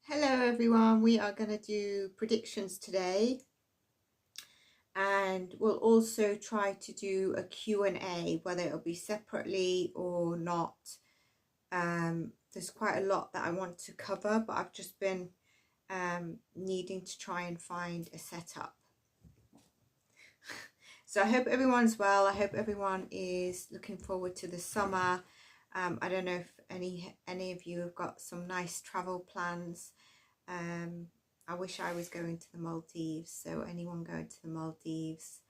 Hello everyone, we are going to do predictions today, and we'll also try to do a Q&A, whether it'll be separately or not. There's quite a lot that I want to cover, but I've just been needing to try and find a setup. So I hope everyone's well. I hope everyone is looking forward to the summer. I don't know if any of you have got some nice travel plans. I wish I was going to the Maldives, so anyone going to the Maldives,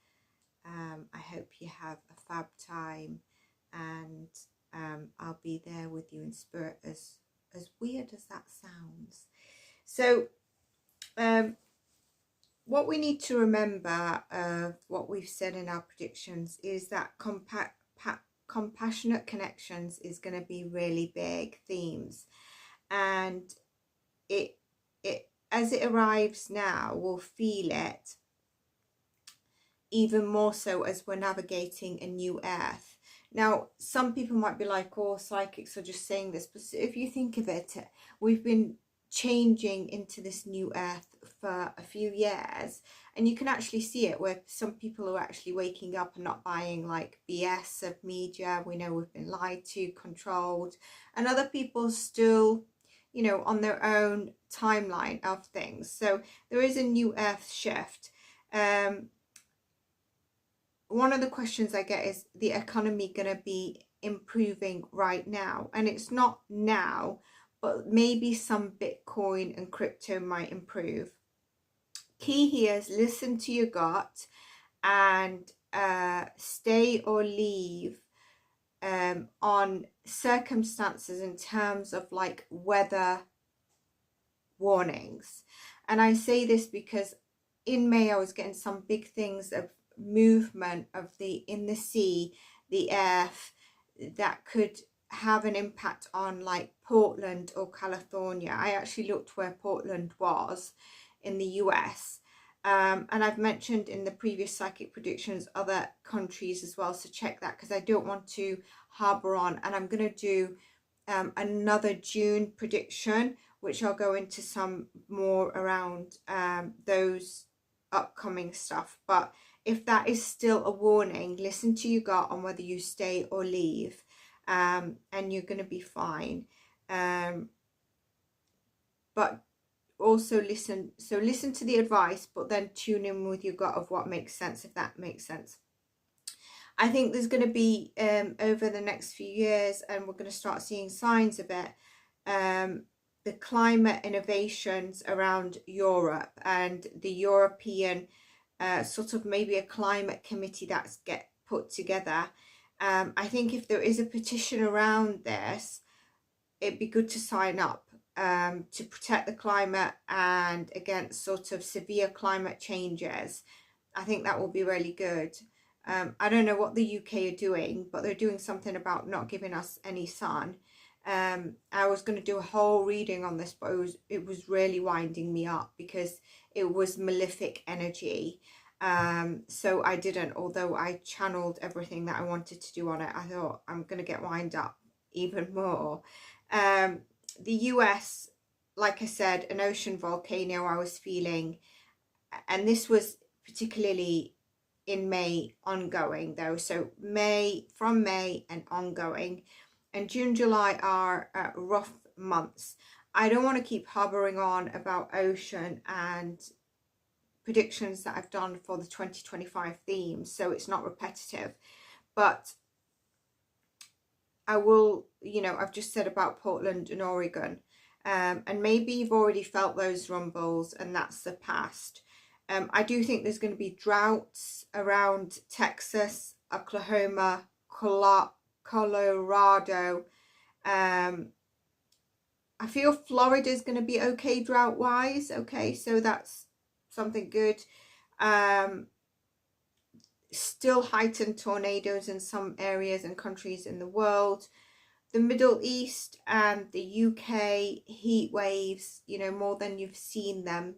I hope you have a fab time, and I'll be there with you in spirit, as weird as that sounds. So what we need to remember of what we've said in our predictions is that compassionate connections is going to be really big themes, and it as it arrives now, we'll feel it even more so as we're navigating a new earth. Now, some people might be like, oh, psychics are just saying this, but if you think of it, we've been changing into this new earth for a few years, and you can actually see it where some people are actually waking up and not buying like BS of media. We know we've been lied to, controlled, and other people still, you know, on their own timeline of things. So there is a new earth shift. One of the questions I get is the economy going to be improving right now? And it's not now, but maybe some Bitcoin and crypto might improve. Key here is listen to your gut and stay or leave on circumstances in terms of like weather warnings. And I say this because in May I was getting some big things of movement of in the sea, the earth, that could have an impact on like Portland or California. I actually looked where Portland was in the US. And I've mentioned in the previous psychic predictions other countries as well, so check that, because I don't want to harbour on. And I'm going to do another June prediction, which I'll go into some more around those upcoming stuff. But if that is still a warning, listen to your gut on whether you stay or leave, and you're going to be fine. But also listen to the advice, but then tune in with your gut of what makes sense, if that makes sense. I think there's going to be over the next few years, and we're going to start seeing signs of it, the climate innovations around Europe and the European sort of maybe a climate committee that's get put together. I think if there is a petition around this, it'd be good to sign up to protect the climate and against sort of severe climate changes. I think that will be really good. I don't know what the UK are doing, but they're doing something about not giving us any sun. I was going to do a whole reading on this, but it was really winding me up because it was malefic energy. So I didn't, although I channeled everything that I wanted to do on it. I thought I'm going to get wind up even more. The US, like I said, an ocean volcano I was feeling, and this was particularly in May ongoing though, so from May and ongoing, and June, July are rough months. I don't want to keep harboring on about ocean and predictions that I've done for the 2025 themes, so it's not repetitive, but I will, you know, I've just said about Portland and Oregon, and maybe you've already felt those rumbles and that's the past. I do think there's going to be droughts around Texas, Oklahoma, Colorado. I feel Florida is going to be okay drought wise. Okay, so that's something good. Still heightened tornadoes in some areas and countries in the world. The Middle East and the UK, heat waves, you know, more than you've seen them.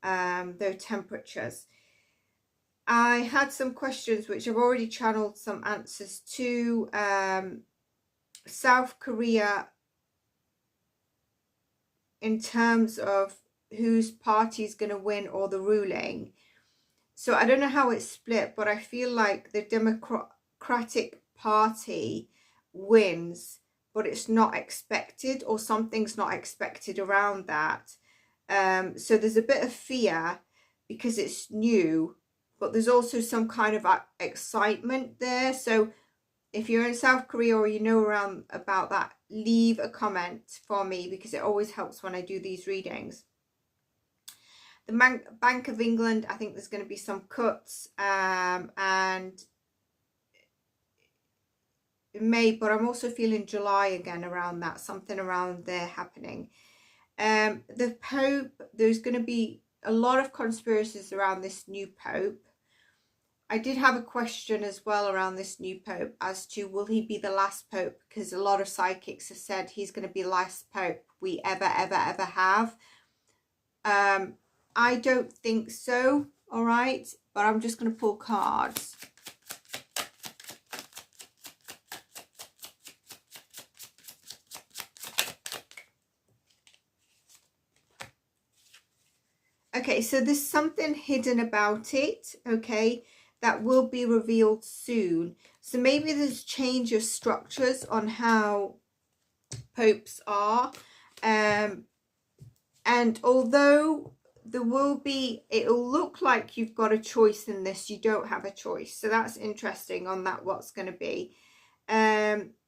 Their temperatures. I had some questions which I've already channeled some answers to. South Korea in terms of whose party is going to win or the ruling. So I don't know how it's split, but I feel like the Democratic Party wins, but it's not expected, or something's not expected around that. So there's a bit of fear because it's new, but there's also some kind of excitement there. So if you're in South Korea or you know around about that, leave a comment for me, because it always helps when I do these readings. The Bank of England, I think there's going to be some cuts, and in May, but I'm also feeling July again around that, something around there happening. The Pope, there's going to be a lot of conspiracies around this new Pope. I did have a question as well around this new Pope as to, will he be the last Pope? Because a lot of psychics have said he's going to be the last Pope we ever have. I don't think so, all right? But I'm just going to pull cards. Okay, so there's something hidden about it, okay, that will be revealed soon. So maybe there's change of structures on how popes are. And although there will be, it'll look like you've got a choice in this, you don't have a choice. So that's interesting on that, what's going to be.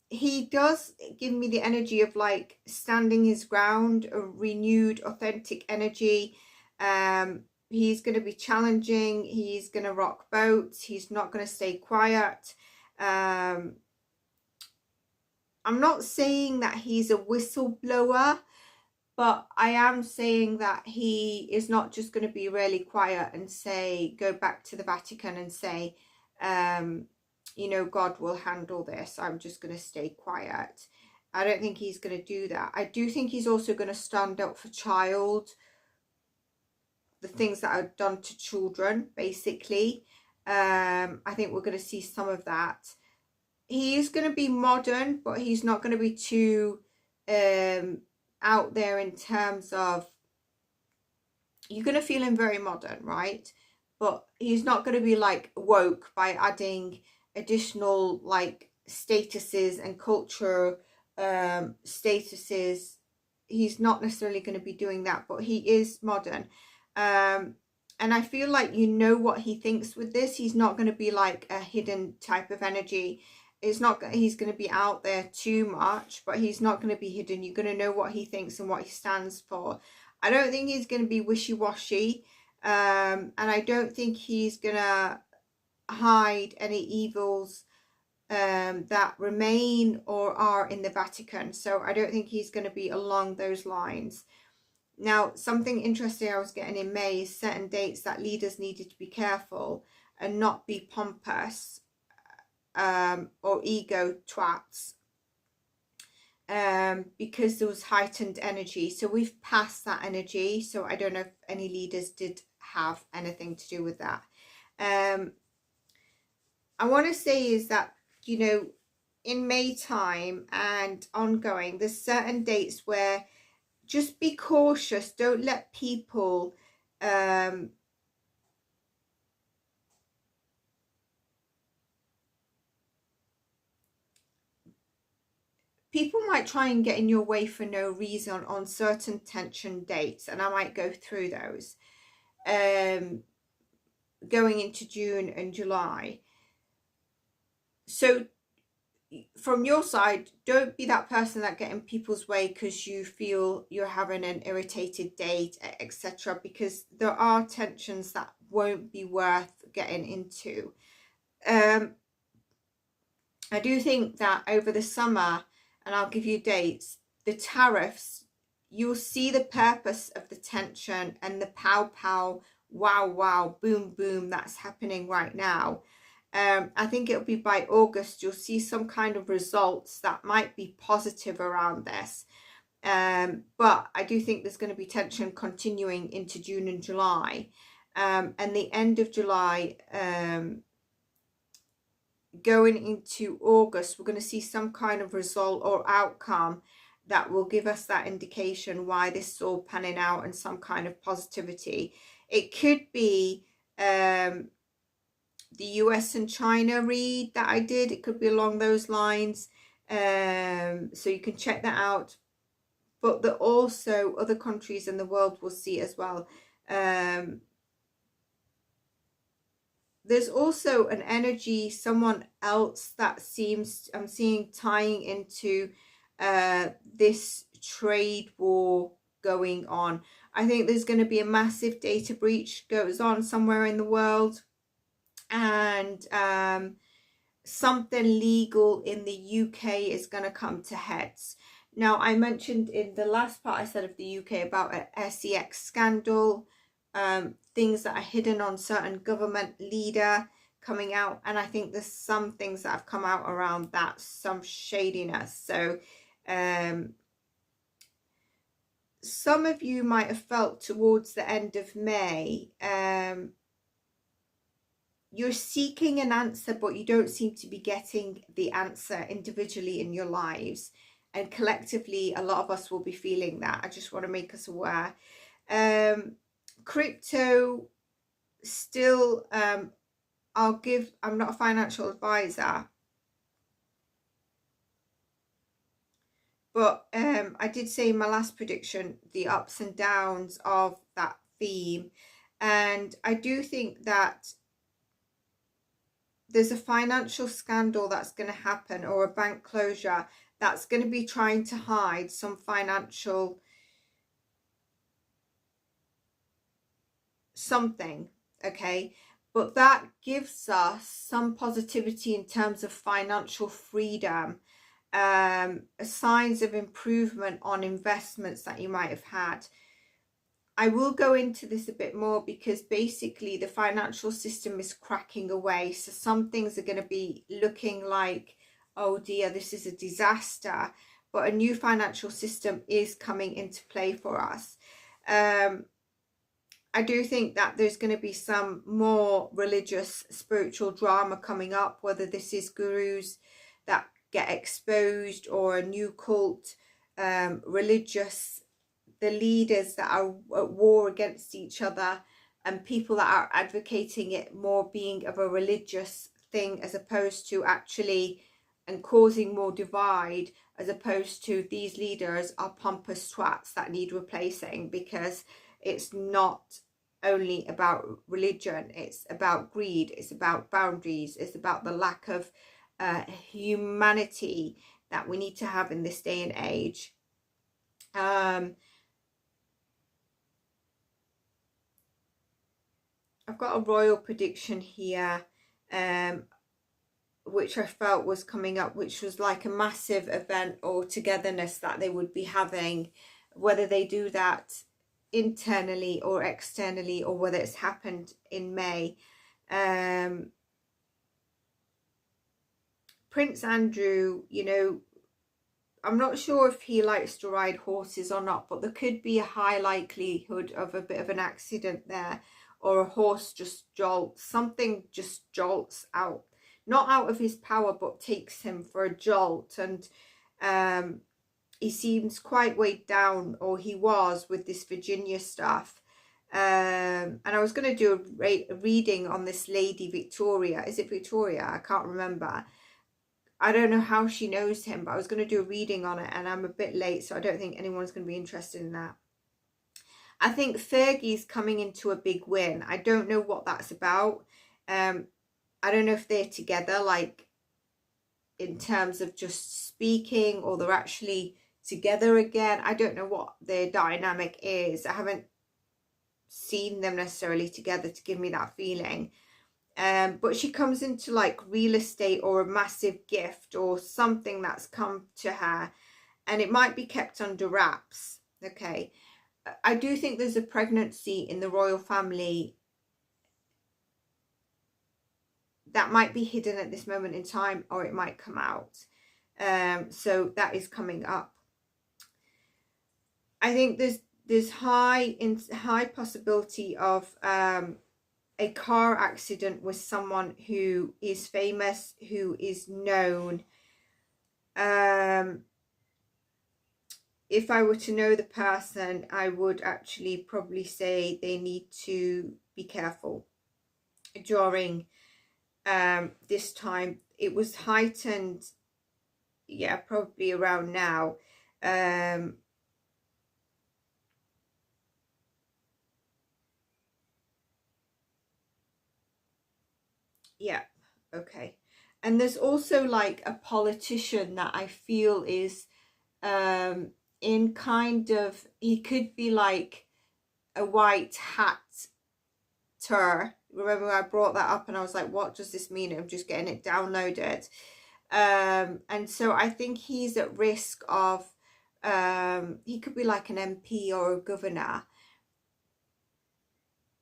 He does give me the energy of like standing his ground, a renewed, authentic energy. He's going to be challenging. He's going to rock boats. He's not going to stay quiet. I'm not saying that he's a whistleblower, but I am saying that he is not just going to be really quiet and say, go back to the Vatican and say, you know, God will handle this. I'm just going to stay quiet. I don't think he's going to do that. I do think he's also going to stand up for the things that are done to children, basically. I think we're going to see some of that. He is going to be modern, but he's not going to be too out there in terms of, you're going to feel him very modern, right? But he's not going to be like woke by adding additional like statuses and culture statuses. He's not necessarily going to be doing that, but he is modern. And I feel like you know what he thinks with this. He's not going to be like a hidden type of energy. It's not, he's going to be out there too much, but he's not going to be hidden. You're going to know what he thinks and what he stands for. I don't think he's going to be wishy-washy, and I don't think he's going to hide any evils that remain or are in the Vatican. So I don't think he's going to be along those lines. Now, something interesting I was getting in May is certain dates that leaders needed to be careful and not be pompous or ego twats, because there was heightened energy. So we've passed that energy. So I don't know if any leaders did have anything to do with that. I want to say is that, you know, in May time and ongoing, there's certain dates where just be cautious. Don't let people people might try and get in your way for no reason on certain tension dates, and I might go through those going into June and July. So from your side, don't be that person that get in people's way because you feel you're having an irritated date, etc., because there are tensions that won't be worth getting into. I do think that over the summer, and I'll give you dates, the tariffs, you'll see the purpose of the tension and the pow pow, wow wow, boom boom that's happening right now. I think it'll be by August you'll see some kind of results that might be positive around this. But I do think there's going to be tension continuing into June and July. And the end of July, going into August, we're going to see some kind of result or outcome that will give us that indication why this is all panning out and some kind of positivity. It could be the US and China read that I did. It could be along those lines. So you can check that out. But that also other countries in the world will see as well. There's also an energy, someone else that seems, I'm seeing tying into this trade war going on. I think there's going to be a massive data breach goes on somewhere in the world, and something legal in the UK is going to come to heads. Now, I mentioned in the last part I said of the UK about a SEX scandal, things that are hidden on certain government leader coming out, and I think there's some things that have come out around that, some shadiness. So some of you might have felt towards the end of May, you're seeking an answer, but you don't seem to be getting the answer individually in your lives. And collectively, a lot of us will be feeling that. I just want to make us aware. Crypto, still, I'm not a financial advisor, but I did say in my last prediction, the ups and downs of that theme. And I do think that there's a financial scandal that's going to happen, or a bank closure that's going to be trying to hide some financial something, okay? But that gives us some positivity in terms of financial freedom, signs of improvement on investments that you might have had. I will go into this a bit more, because basically the financial system is cracking away. So some things are going to be looking like, oh dear, this is a disaster. But a new financial system is coming into play for us. I do think that there's going to be some more religious, spiritual drama coming up, whether this is gurus that get exposed, or a new cult, religious, the leaders that are at war against each other, and people that are advocating it more being of a religious thing, as opposed to actually, and causing more divide, as opposed to these leaders are pompous twats that need replacing, because it's not only about religion, it's about greed, it's about boundaries, it's about the lack of humanity that we need to have in this day and age. I've got a royal prediction here, which I felt was coming up, which was like a massive event or togetherness that they would be having, whether they do that internally or externally, or whether it's happened in May. Prince Andrew, you know, I'm not sure if he likes to ride horses or not, but there could be a high likelihood of a bit of an accident there, or a horse just jolts, something just jolts out, not out of his power, but takes him for a jolt. And he seems quite weighed down, or he was, with this Virginia stuff. And I was going to do a reading on this lady, Victoria. Is it Victoria? I can't remember. I don't know how she knows him, but I was going to do a reading on it, and I'm a bit late, so I don't think anyone's going to be interested in that. I think Fergie's coming into a big win. I don't know what that's about. I don't know if they're together, like in terms of just speaking, or they're actually together again. I don't know what their dynamic is. I haven't seen them necessarily together to give me that feeling. But she comes into like real estate, or a massive gift, or something that's come to her, and it might be kept under wraps. Okay, I do think there's a pregnancy in the royal family that might be hidden at this moment in time, or it might come out. So that is coming up. I think there's high possibility of a car accident with someone who is famous, who is known. if I were to know the person, I would actually probably say they need to be careful during this time. It was heightened, yeah, probably around now. Yeah, okay. And there's also like a politician that I feel is in kind of, he could be like a white hat tour. Remember I brought that up and I was like, what does this mean? I'm just getting it downloaded. And so I think he's at risk of, he could be like an MP or a governor.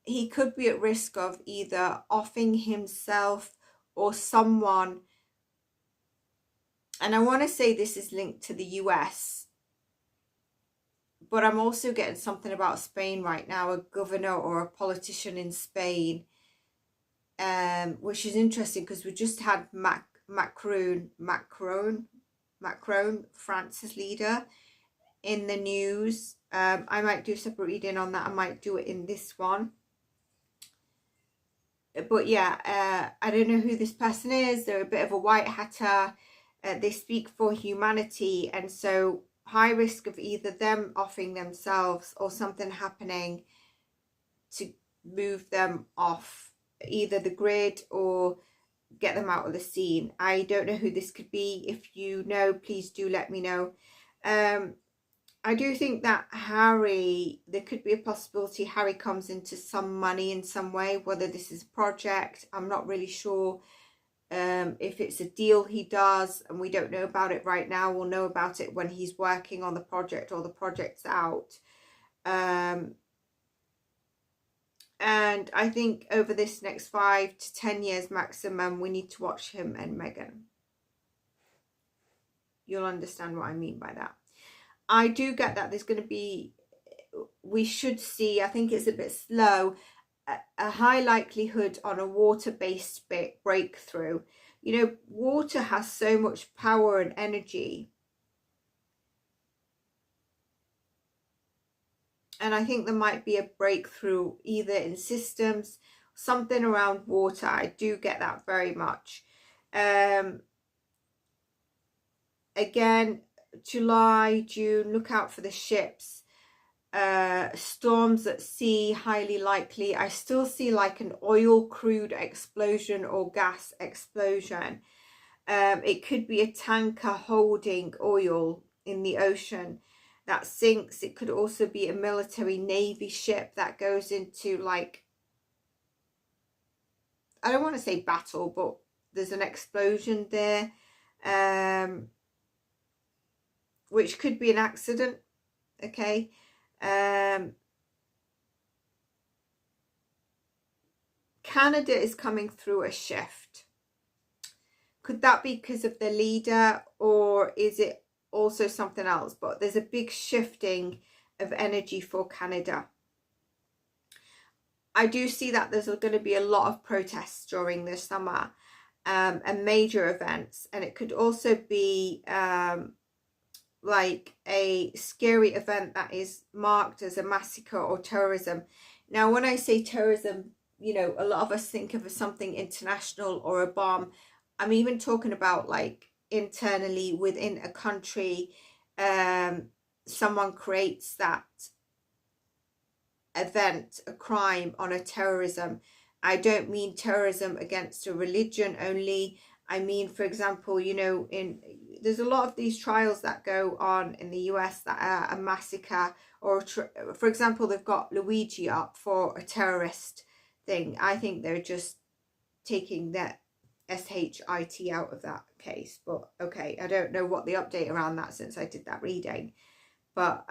He could be at risk of either offing himself or someone, and I want to say this is linked to the US, but I'm also getting something about Spain right now, a governor or a politician in Spain, which is interesting because we just had Macron, France's leader, in the news. I might do a separate reading on that. I might do it in this one. But yeah, I don't know who this person is. They're a bit of a white hatter. They speak for humanity, and so high risk of either them offing themselves or something happening to move them off either the grid or get them out of the scene. I don't know who this could be. If you know, please do let me know. I do think that Harry, there could be a possibility Harry comes into some money in some way, whether this is a project. I'm not really sure if it's a deal he does and we don't know about it right now. We'll know about it when he's working on the project or the project's out. And I think over this next 5 to 10 years maximum, we need to watch him and Meghan. You'll understand what I mean by that. I do get that there's going to be, we should see, I think it's a bit slow, a high likelihood on a water-based breakthrough. You know, water has so much power and energy. And I think there might be a breakthrough either in systems, something around water. I do get that very much. Again, July, June, look out for the ships. Storms at sea, highly likely. I still see like an oil crude explosion or gas explosion. It could be a tanker holding oil in the ocean that sinks. It could also be a military navy ship that goes into, like, I don't want to say battle, but there's an explosion there. Which could be an accident, okay? Canada is coming through a shift. Could that be because of the leader, or is it also something else? But there's a big shifting of energy for Canada. I do see that there's going to be a lot of protests during the summer, and major events, and it could also be like a scary event that is marked as a massacre or terrorism. Now, when I say terrorism, you know, a lot of us think of something international or a bomb. I'm even talking about like internally within a country, someone creates that event, a crime on a terrorism. I don't mean terrorism against a religion only. I mean, for example, you know, there's a lot of these trials that go on in the US that are a massacre, or for example, they've got Luigi up for a terrorist thing. I think they're just taking that SHIT out of that case. But okay, I don't know what the update around that since I did that reading. But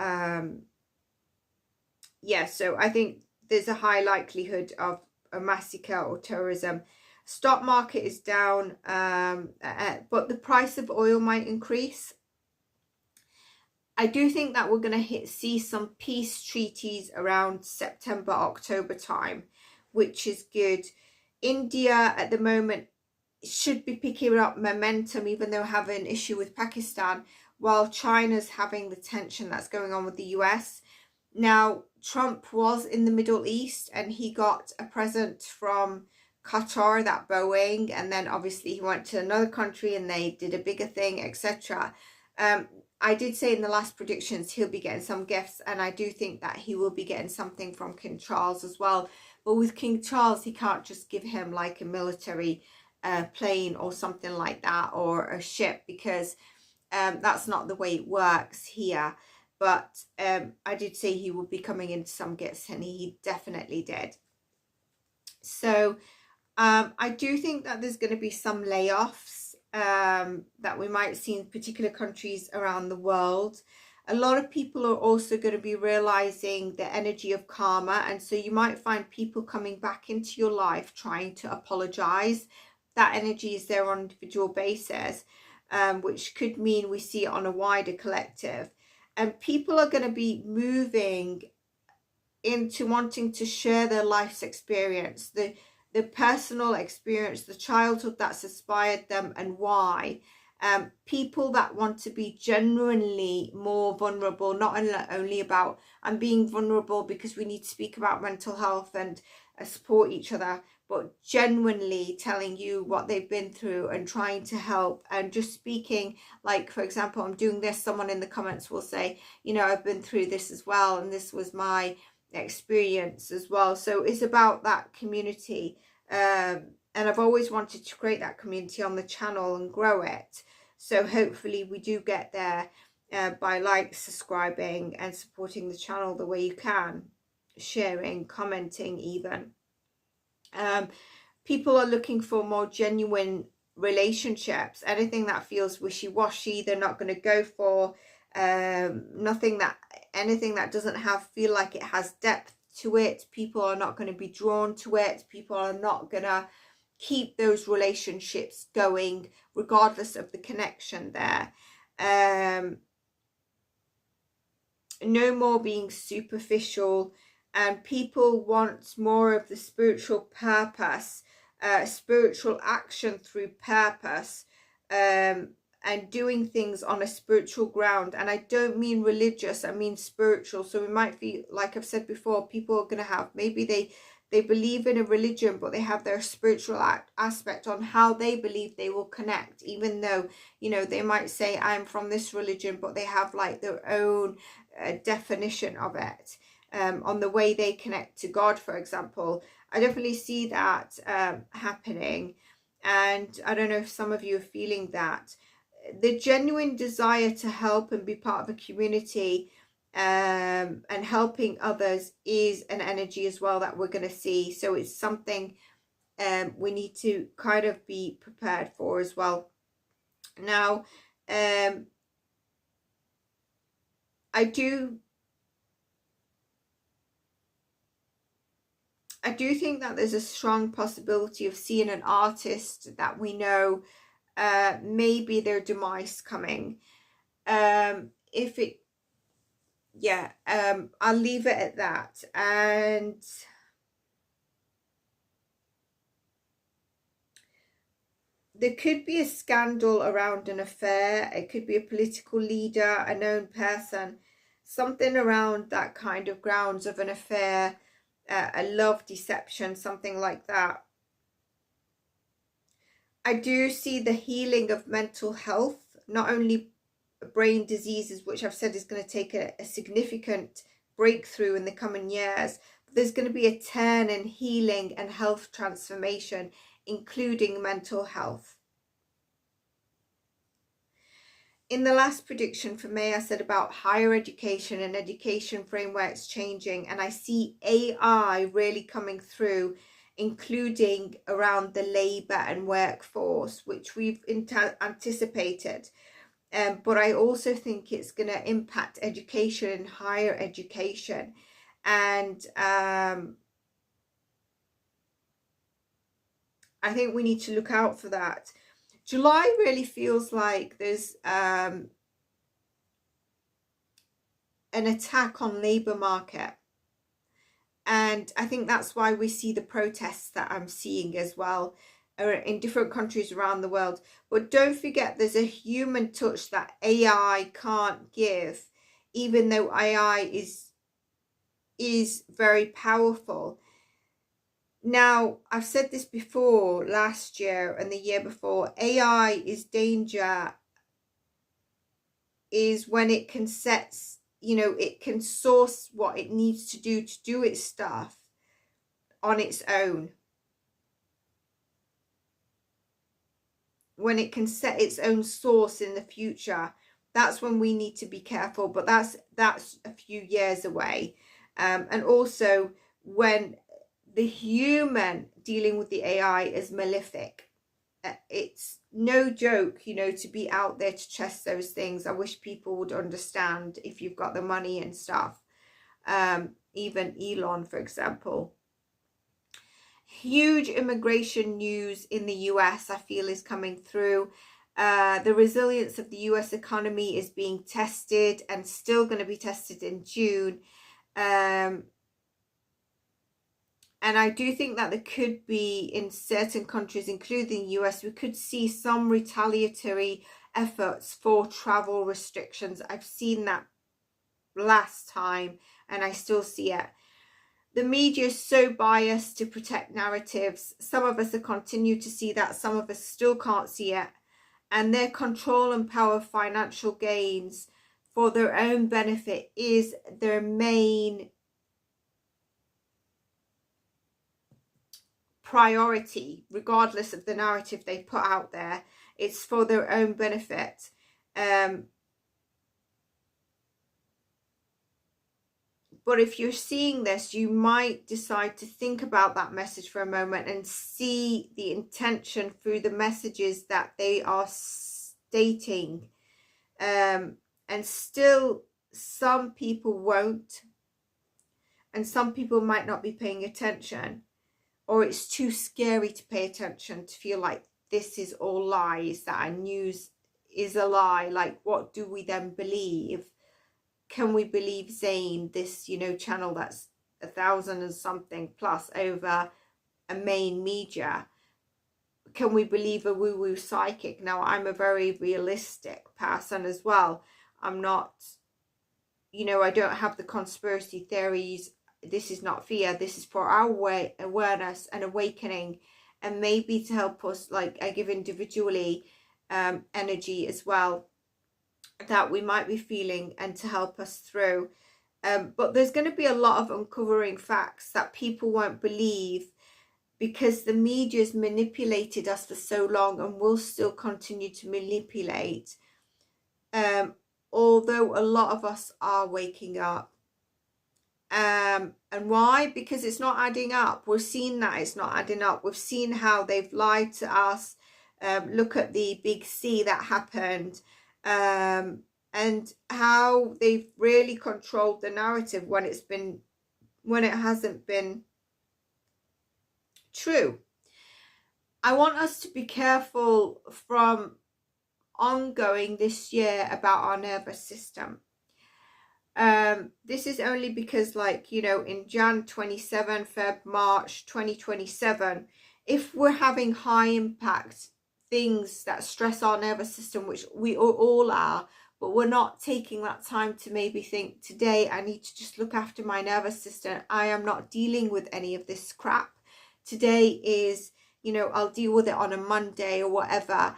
yeah, so I think there's a high likelihood of a massacre or terrorism. Stock market is down, but the price of oil might increase. I do think that we're going to see some peace treaties around September, October time, which is good. India at the moment should be picking up momentum, even though having an issue with Pakistan, while China's having the tension that's going on with the US. Now, Trump was in the Middle East and he got a present from Qatar, that Boeing, and then obviously he went to another country and they did a bigger thing, etc. I did say in the last predictions he'll be getting some gifts, and I do think that he will be getting something from King Charles as well. But with King Charles, he can't just give him like a military plane or something like that, or a ship, because that's not the way it works here. But I did say he would be coming into some gifts, and he definitely did. So I do think that there's going to be some layoffs that we might see in particular countries around the world. A lot of people are also going to be realizing the energy of karma, and so you might find people coming back into your life trying to apologize. That energy is there on an individual basis, which could mean we see it on a wider collective. And people are going to be moving into wanting to share their life's experience, the personal experience, the childhood that's inspired them, and why. People that want to be genuinely more vulnerable, not only about I'm being vulnerable because we need to speak about mental health and support each other, but genuinely telling you what they've been through and trying to help, and just speaking, like, for example, I'm doing this, someone in the comments will say, you know, I've been through this as well, and this was my experience as well. So it's about that community, and I've always wanted to create that community on the channel and grow it. So hopefully we do get there by like, subscribing and supporting the channel the way you can, sharing, commenting even. People are looking for more genuine relationships. Anything that feels wishy-washy, they're not going to go for. Anything that doesn't feel like it has depth to it, people are not going to be drawn to it. People are not going to keep those relationships going regardless of the connection there. No more being superficial, and people want more of the spiritual purpose, spiritual action through purpose, and doing things on a spiritual ground. And I don't mean religious, I mean spiritual. So we might feel, like I've said before, people are going to have, maybe they believe in a religion, but they have their spiritual aspect on how they believe they will connect, even though, you know, they might say I'm from this religion, but they have like their own definition of it, on the way they connect to God, for example. I definitely see that happening, and I don't know if some of you are feeling that. The genuine desire to help and be part of a community, and helping others, is an energy as well that we're going to see. So it's something we need to kind of be prepared for as well. Now, I do think that there's a strong possibility of seeing an artist that we know, maybe their demise coming. If it, yeah, I'll leave it at that. And there could be a scandal around an affair. It could be a political leader, a known person, something around that kind of grounds of an affair, a love deception, something like that. I do see the healing of mental health, not only brain diseases, which I've said is going to take a significant breakthrough in the coming years, but there's going to be a turn in healing and health transformation, including mental health. In the last prediction for May, I said about higher education and education frameworks changing, and I see AI really coming through, including around the labour and workforce, which we've anticipated. But I also think it's going to impact education and higher education. And I think we need to look out for that. July really feels like there's an attack on labour market. And I think that's why we see the protests that I'm seeing as well. in different countries around the world. But don't forget, there's a human touch that AI can't give, even though AI is very powerful. Now, I've said this before, last year and the year before, AI is danger is when it can it can source what it needs to do its stuff on its own. When it can set its own source in the future, that's when we need to be careful. But that's a few years away. And also when the human dealing with the AI is malefic. It's no joke, to be out there to test those things. I wish people would understand, if you've got the money and stuff. Even Elon, for example. Huge immigration news in the US, I feel, is coming through. The resilience of the US economy is being tested and still going to be tested in June. And I do think that there could be, in certain countries, including the US, we could see some retaliatory efforts for travel restrictions. I've seen that last time and I still see it. The media is so biased to protect narratives. Some of us have continued to see that. Some of us still can't see it. And their control and power of financial gains for their own benefit is their main priority, regardless of the narrative they put out there. It's for their own benefit. But if you're seeing this, you might decide to think about that message for a moment and see the intention through the messages that they are stating. And still, some people won't. And some people might not be paying attention. Or it's too scary to pay attention, to feel like this is all lies, that our news is a lie. Like, what do we then believe? Can we believe Zain, this, channel that's 1,000 and something plus over a main media? Can we believe a woo-woo psychic? Now, I'm a very realistic person as well. I'm not, I don't have the conspiracy theories. This is not fear. This is for our awareness and awakening, and maybe to help us, like I give individually, energy as well that we might be feeling, and to help us through. But there's going to be a lot of uncovering facts that people won't believe, because the media's manipulated us for so long and will still continue to manipulate. Although a lot of us are waking up. And why? Because it's not adding up. We've seen that it's not adding up. We've seen how they've lied to us. Look at the big C that happened. And how they've really controlled the narrative when it hasn't been true. I want us to be careful from ongoing this year about our nervous system. This is only because, in Jan 27, Feb, March 2027, if we're having high impact things that stress our nervous system, which we all are, but we're not taking that time to maybe think, today I need to just look after my nervous system. I am not dealing with any of this crap. Today is, I'll deal with it on a Monday or whatever.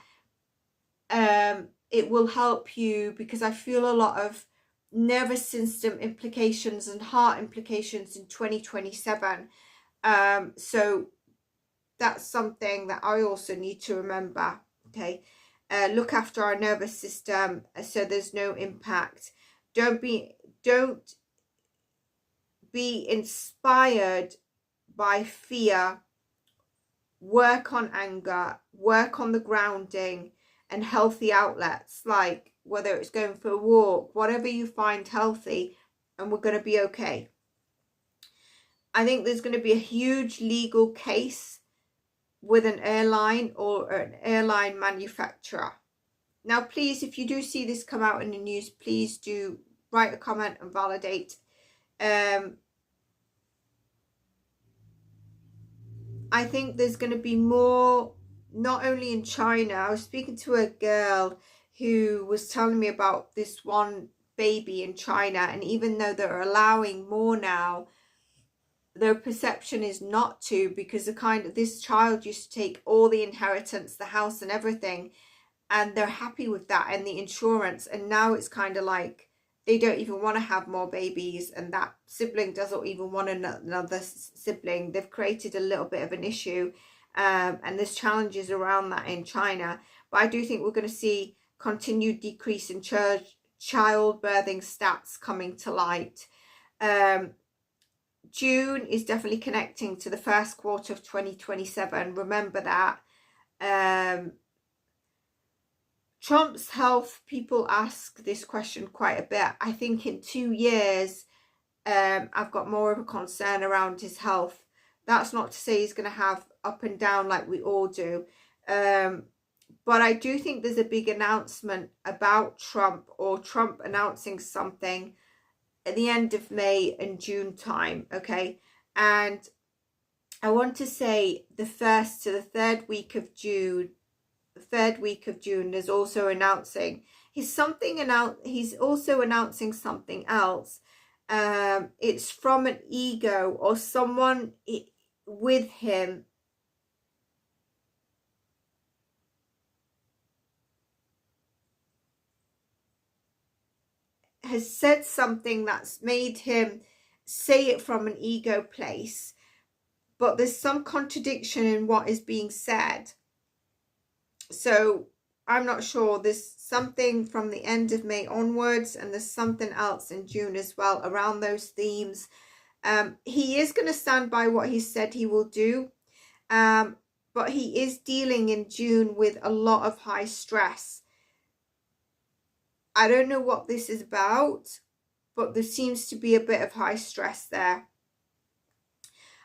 It will help you, because I feel a lot of nervous system implications and heart implications in 2027. So that's something that I also need to remember. Okay. Look after our nervous system so there's no impact. Don't be inspired by fear. Work on anger, work on the grounding and healthy outlets, like whether it's going for a walk, whatever you find healthy, and we're going to be okay. I think there's going to be a huge legal case with an airline or an airline manufacturer. Now, please, if you do see this come out in the news, please do write a comment and validate. I think there's going to be more not only in China. I was speaking to a girl who was telling me about this one baby in China, and even though they're allowing more now, their perception is not to, because this child used to take all the inheritance, the house and everything, and they're happy with that and the insurance, and now it's kind of like they don't even want to have more babies, and that sibling doesn't even want another sibling. They've created a little bit of an issue, and there's challenges around that in China. But I do think we're going to see continued decrease in childbirthing stats coming to light. June is definitely connecting to the first quarter of 2027. Remember that. Trump's health, people ask this question quite a bit. I think in 2 years, I've got more of a concern around his health. That's not to say he's going to have up and down like we all do. But I do think there's a big announcement about Trump, or Trump announcing something at the end of May and June time, okay? And I want to say the 1st to the 3rd week of June, there's also announcing, he's also announcing something else. It's from an ego or someone with him has said something that's made him say it from an ego place, but there's some contradiction in what is being said. So I'm not sure. There's something from the end of May onwards, and there's something else in June as well around those themes. He is going to stand by what he said he will do, but he is dealing in June with a lot of high stress. I don't know what this is about, but there seems to be a bit of high stress there.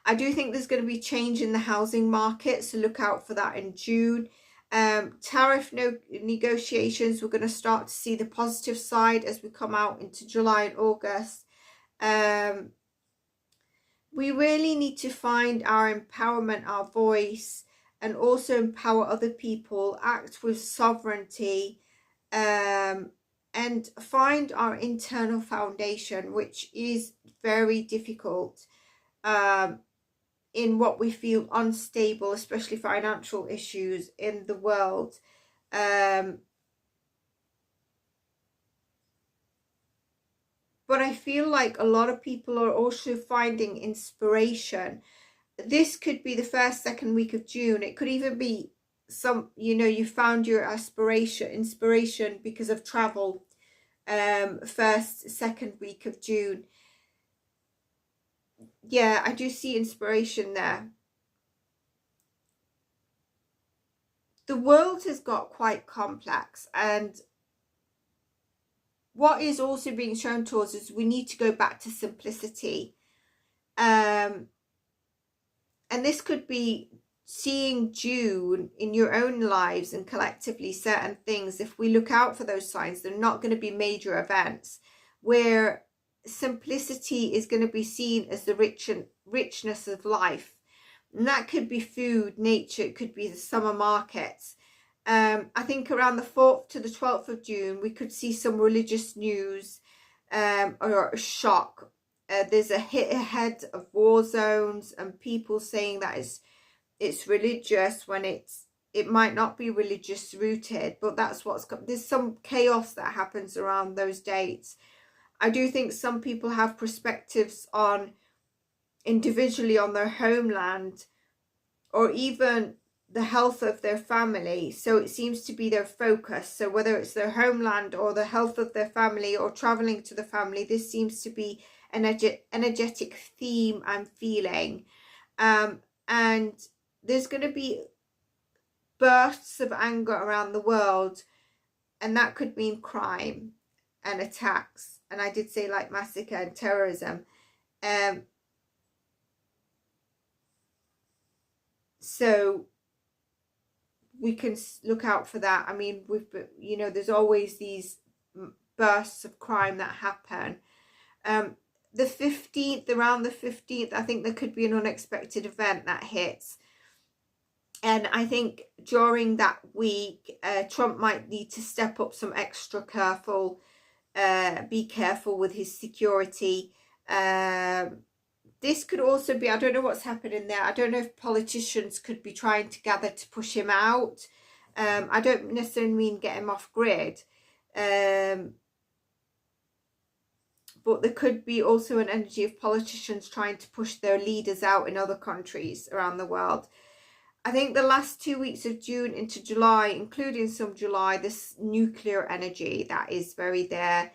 I do think there's going to be change in the housing market, so look out for that in June. Tariff negotiations, we're going to start to see the positive side as we come out into July and August. We really need to find our empowerment, our voice, and also empower other people, act with sovereignty, and find our internal foundation, which is very difficult in what we feel unstable, especially financial issues in the world. But I feel like a lot of people are also finding inspiration. This could be the 1st, 2nd week of June. It could even be you found your inspiration because of travel. 1st, 2nd week of June. Yeah, I do see inspiration there. The world has got quite complex, and what is also being shown to us is we need to go back to simplicity. And this could be seeing June in your own lives and collectively certain things. If we look out for those signs, they're not going to be major events, where simplicity is going to be seen as the richness of life. And that could be food, nature, it could be the summer markets. I think around the 4th to the 12th of June, we could see some religious news or a shock. There's a hit ahead of war zones and people saying that it's religious when it might not be religious rooted, but that's there's some chaos that happens around those dates. I do think some people have perspectives on individually on their homeland, or even the health of their family, so it seems to be their focus. So whether it's their homeland or the health of their family or traveling to the family, this seems to be an energetic theme I'm feeling. And there's going to be bursts of anger around the world, and that could mean crime and attacks, and I did say like massacre and terrorism. So we can look out for that. I mean, there's always these bursts of crime that happen. The 15th, around the 15th, I think there could be an unexpected event that hits. And I think during that week, Trump might need to step up some extra careful, be careful with his security. This could also be, I don't know what's happening there. I don't know if politicians could be trying to gather to push him out. I don't necessarily mean get him off grid. But there could be also an energy of politicians trying to push their leaders out in other countries around the world. I think the last 2 weeks of June into July, including some July, this nuclear energy that is very there.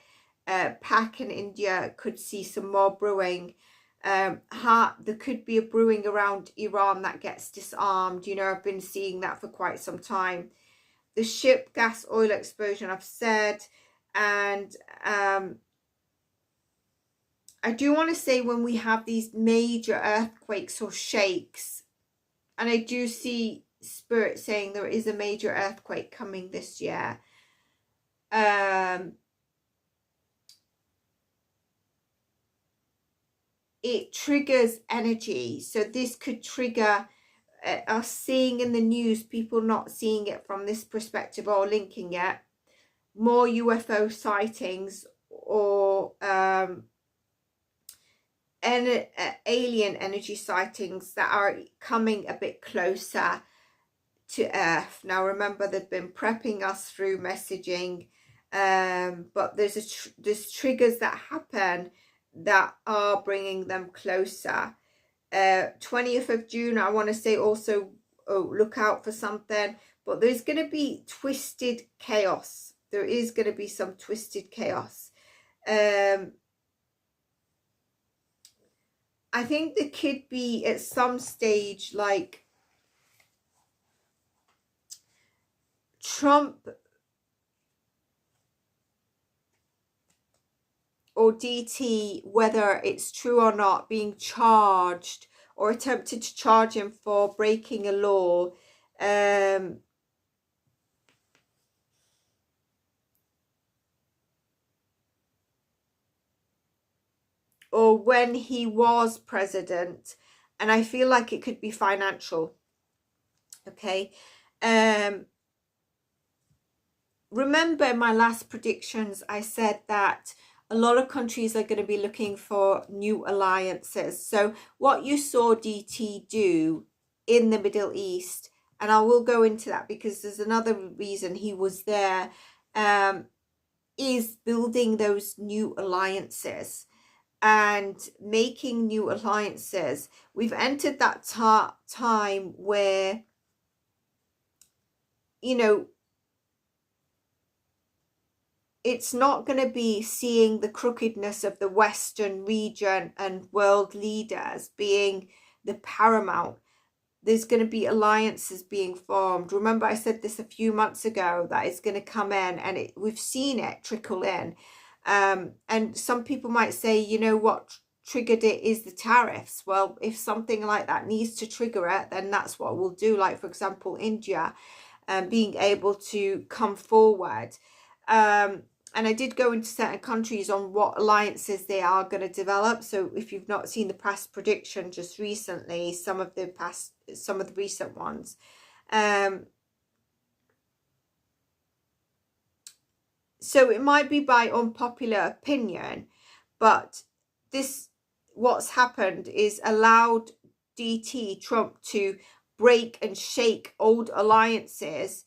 Pak and India could see some more brewing. There could be a brewing around Iran that gets disarmed. You know, I've been seeing that for quite some time. The ship gas oil explosion, I've said. And I do want to say, when we have these major earthquakes or shakes, and I do see Spirit saying there is a major earthquake coming this year, it triggers energy. So this could trigger us seeing in the news, people not seeing it from this perspective or linking it, more UFO sightings or alien energy sightings that are coming a bit closer to Earth. Now remember, they've been prepping us through messaging, but there's triggers that happen that are bringing them closer. 20th of June, I want to say also, look out for something, but there's going to be twisted chaos. There is going to be some twisted chaos. I think there could be at some stage, like, Trump or DT, whether it's true or not, being charged or attempted to charge him for breaking a law. Or when he was president, and I feel like it could be financial. Okay. Remember in my last predictions, I said that a lot of countries are going to be looking for new alliances. So what you saw DT do in the Middle East, and I will go into that because there's another reason he was there, is building those new alliances and making new alliances. We've entered that time where, you know, it's not going to be seeing the crookedness of the Western region and world leaders being the paramount. There's going to be alliances being formed. Remember, I said this a few months ago, that it's going to come in, and we've seen it trickle in. And some people might say, you know, what triggered it is the tariffs. Well, if something like that needs to trigger it, then that's what we'll do. Like, for example, India being able to come forward. And I did go into certain countries on what alliances they are going to develop. So if you've not seen the past prediction just recently, some of the recent ones, so it might be by unpopular opinion, but what's happened is allowed DT Trump to break and shake old alliances,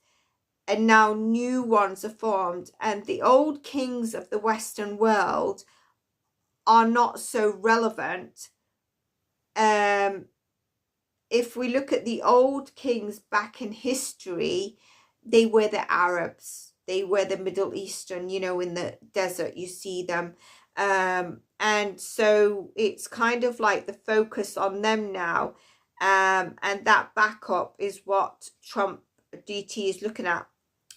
and now new ones are formed, and the old kings of the Western world are not so relevant. If we look at the old kings back in history, they were the Arabs, they were the Middle Eastern, you know, in the desert you see them. And so it's kind of like the focus on them now. And that backup is what Trump DT is looking at.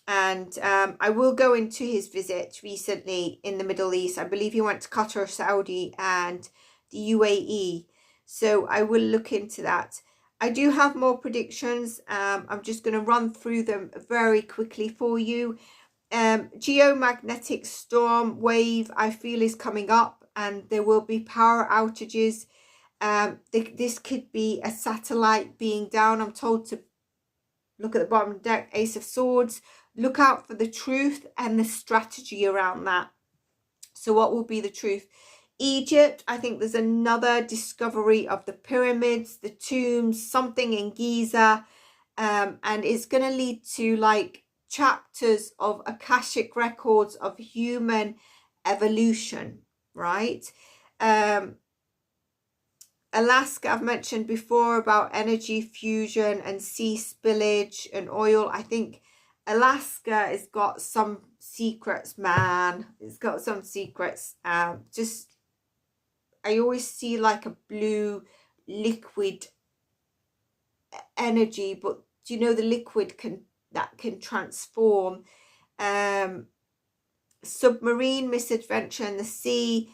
And I will go into his visit recently in the Middle East. I believe he went to Qatar, Saudi, and the UAE. So I will look into that. I do have more predictions. I'm just going to run through them very quickly for you. Geomagnetic storm wave, I feel, is coming up, and there will be power outages. This could be a satellite being down. I'm told to Look at the bottom of the deck, Ace of Swords. Look out for the truth and the strategy around that. So what will be the truth? Egypt, I think there's another discovery of the pyramids, the tombs, something in Giza. And it's going to lead to like chapters of Akashic records of human evolution, right? Alaska, I've mentioned before about energy fusion and sea spillage and oil. I think Alaska has got some secrets, man. It's got some secrets. Just, I always see like a blue liquid energy, but do you know the liquid can transform? Submarine misadventure in the sea.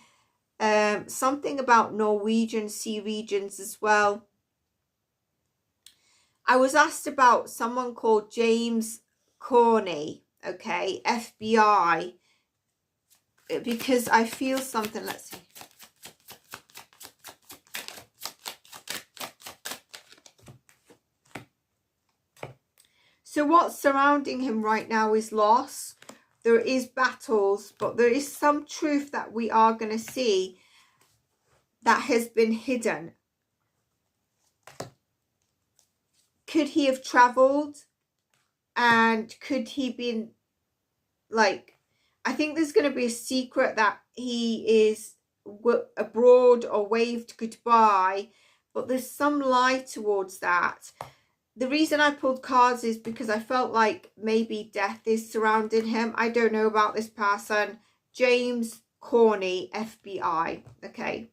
Something about Norwegian sea regions as well. I was asked about someone called James Corney, okay, FBI, because I feel something. Let's see. So what's surrounding him right now is loss. There is battles, but there is some truth that we are going to see that has been hidden. Could he have traveled? And could he been like, I think there's going to be a secret that he is abroad or waved goodbye, but there's some lie towards that. The reason I pulled cards is because I felt like maybe death is surrounding him. I don't know about this person. James Corney, FBI. Okay.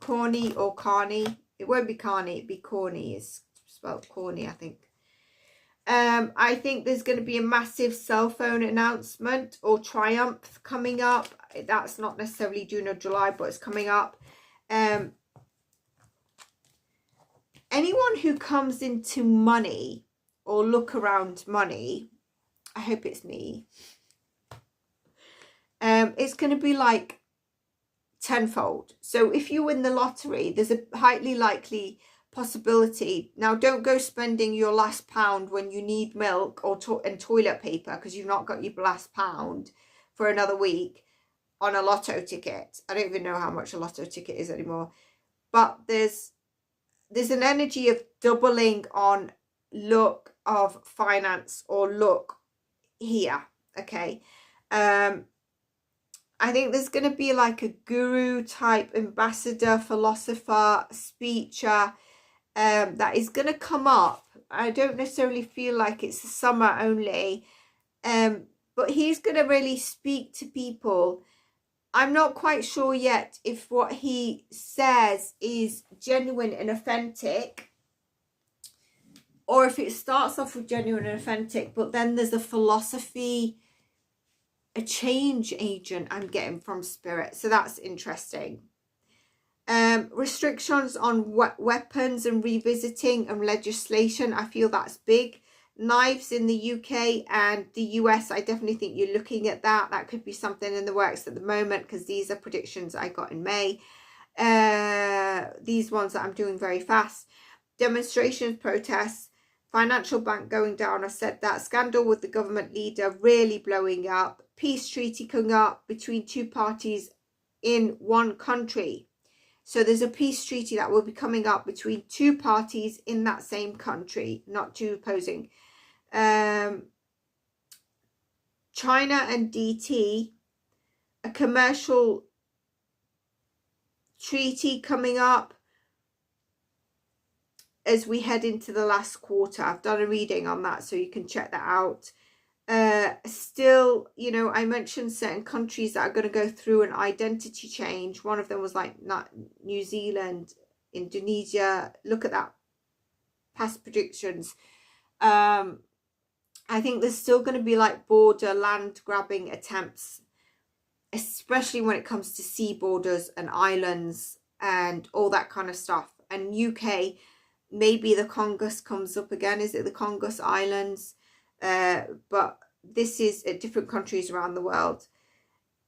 Corney or Carney. It won't be Carney. It'd be Corney. It's spelled Corney, I think. I think there's going to be a massive cell phone announcement or triumph coming up. That's not necessarily June or July, but it's coming up. Anyone who comes into money or look around money, I hope it's me, it's going to be like tenfold. So if you win the lottery, there's a highly likely possibility. Now, don't go spending your last pound when you need milk or and toilet paper because you've not got your last pound for another week on a lotto ticket. I don't even know how much a lotto ticket is anymore. But there's an energy of doubling on luck of finance or luck here, okay? I think there's going to be like a guru type ambassador, philosopher, speaker that is going to come up. I don't necessarily feel like it's the summer only, but he's going to really speak to people. I'm not quite sure yet if what he says is genuine and authentic, or if it starts off with genuine and authentic, but then there's a philosophy, a change agent I'm getting from spirit. So that's interesting. Restrictions on weapons and revisiting and legislation. I feel that's big. Knives in the UK and the US, I definitely think you're looking at that. That could be something in the works at the moment, because these are predictions I got in May. These ones that I'm doing very fast. Demonstrations, protests, financial bank going down. I said that. Scandal with the government leader really blowing up. Peace treaty coming up between two parties in one country. So there's a peace treaty that will be coming up between two parties in that same country, not two opposing. China and DT, a commercial treaty coming up as we head into the last quarter. I've done a reading on that, so you can check that out. Still, you know, I mentioned certain countries that are going to go through an identity change. One of them was like New Zealand, Indonesia. Look at that, past predictions. I think there's still going to be like border land grabbing attempts, especially when it comes to sea borders and islands and all that kind of stuff. And UK, maybe the Congus comes up again. Is it the Congus Islands? But this is at different countries around the world.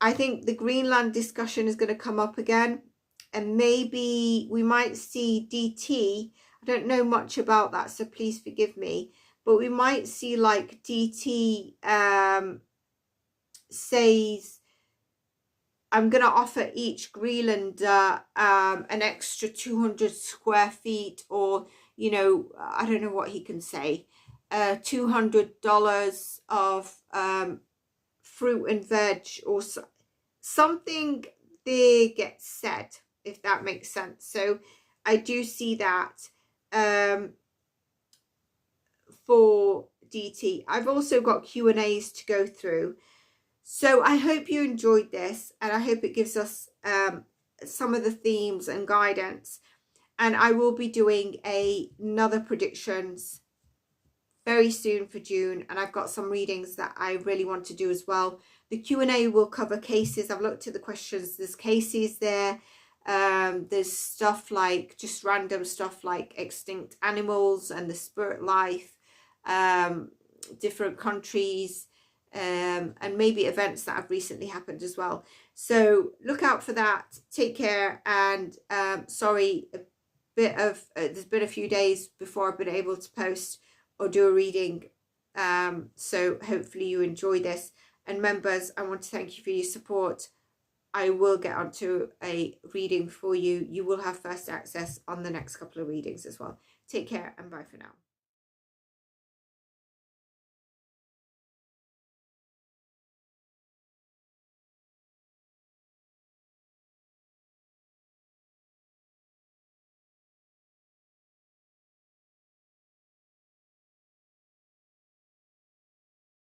I think the Greenland discussion is going to come up again, and maybe we might see DT. I don't know much about that, so please forgive me, but we might see like DT says, I'm going to offer each Greenlander an extra 200 square feet, or, you know, I don't know what he can say, $200 of fruit and veg, or something there gets said, if that makes sense. So I do see that for DT. I've also got Q&As to go through. So I hope you enjoyed this, and I hope it gives us some of the themes and guidance. And I will be doing another predictions very soon for June, and I've got some readings that I really want to do as well. The Q&A will cover cases. I've looked at the questions. There's cases there. There's stuff like just random stuff like extinct animals and the spirit life, different countries, and maybe events that have recently happened as well. So look out for that. Take care. And sorry, there's been a few days before I've been able to post or do a reading, so hopefully you enjoy this. And members, I want to thank you for your support. I will get onto a reading for you. You will have first access on the next couple of readings as well. Take care, and bye for now.